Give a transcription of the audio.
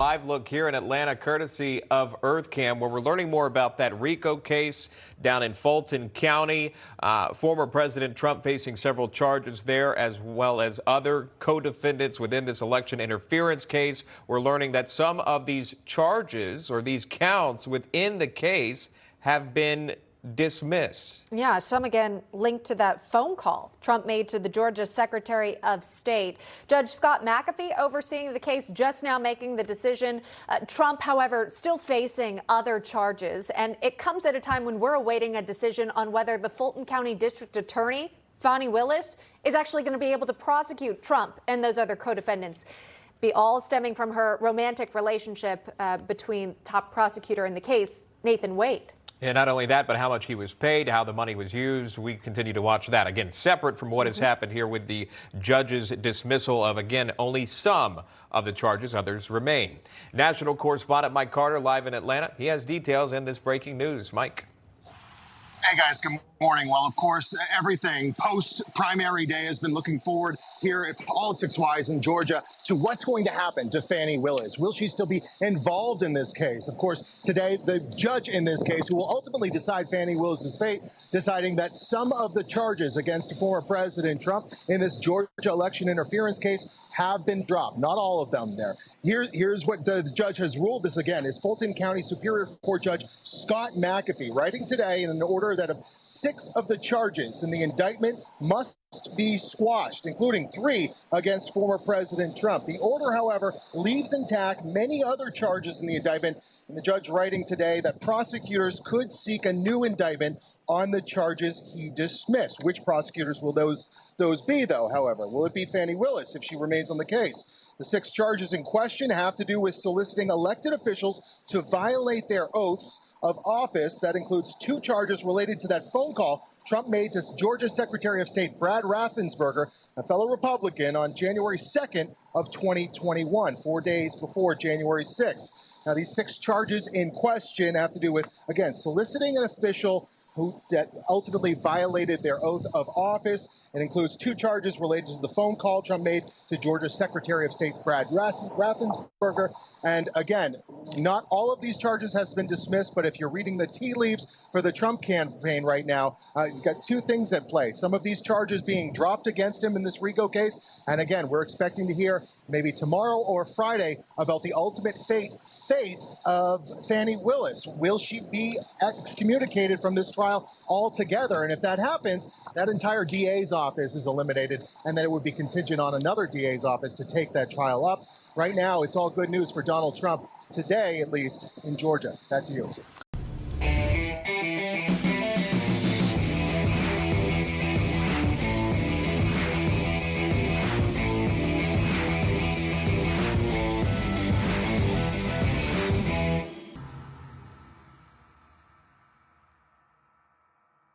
Live look here in Atlanta, courtesy of EarthCam, where we're learning more about that RICO case down in Fulton County. Former President Trump facing several charges there, as well as other co-defendants within this election interference case. We're learning that some of these charges or these counts within the case have been dismissed. Yeah, some again linked to that phone call Trump made to the Georgia Secretary of State. Judge Scott McAfee overseeing the case just now making the decision. Trump, however, still facing other charges, and it comes at a time when we're awaiting a decision on whether the Fulton County District Attorney, Fani Willis, is actually going to be able to prosecute Trump and those other co-defendants. Be all stemming from her romantic relationship between top prosecutor in the case, Nathan Wade. And not only that, but how much he was paid, how the money was used. We continue to watch that. Again, separate from what has happened here with the judge's dismissal of, again, only some of the charges. Others remain. National Correspondent Mike Carter live in Atlanta. He has details in this breaking news. Mike. Hey guys, good morning. Well, of course, everything post-primary day has been looking forward here politics-wise in Georgia to what's going to happen to Fani Willis. Will she still be involved in this case? Of course, today, the judge in this case, who will ultimately decide Fani Willis's fate, deciding that some of the charges against former President Trump in this Georgia election interference case have been dropped. Not all of them there. Here's what the judge has ruled. This, again, is Fulton County Superior Court Judge Scott McAfee writing today in an order that of 6 of the charges in the indictment must be squashed, including 3 against former President Trump. The order, however, leaves intact many other charges in the indictment, and the judge writing today that prosecutors could seek a new indictment on the charges he dismissed. Which prosecutors will those be, though, however? Will it be Fani Willis if she remains on the case? The 6 charges in question have to do with soliciting elected officials to violate their oaths of office. That includes 2 charges related to that phone call Trump made to Georgia Secretary of State Brad Raffensperger, a fellow Republican, on January 2nd of 2021, 4 days before January 6th. Now, these 6 charges in question have to do with, again, soliciting an official who ultimately violated their oath of office. It includes 2 charges related to the phone call Trump made to Georgia Secretary of State Brad Raffensperger. And again, not all of these charges has been dismissed, but if you're reading the tea leaves for the Trump campaign right now, you've got 2 things at play. Some of these charges being dropped against him in this RICO case. And again, we're expecting to hear maybe tomorrow or Friday about the ultimate fate of Fani Willis. Will she be excommunicated from this trial altogether? And if that happens, that entire DA's office is eliminated, and then it would be contingent on another DA's office to take that trial up. Right now, it's all good news for Donald Trump today, at least in Georgia. Back to you.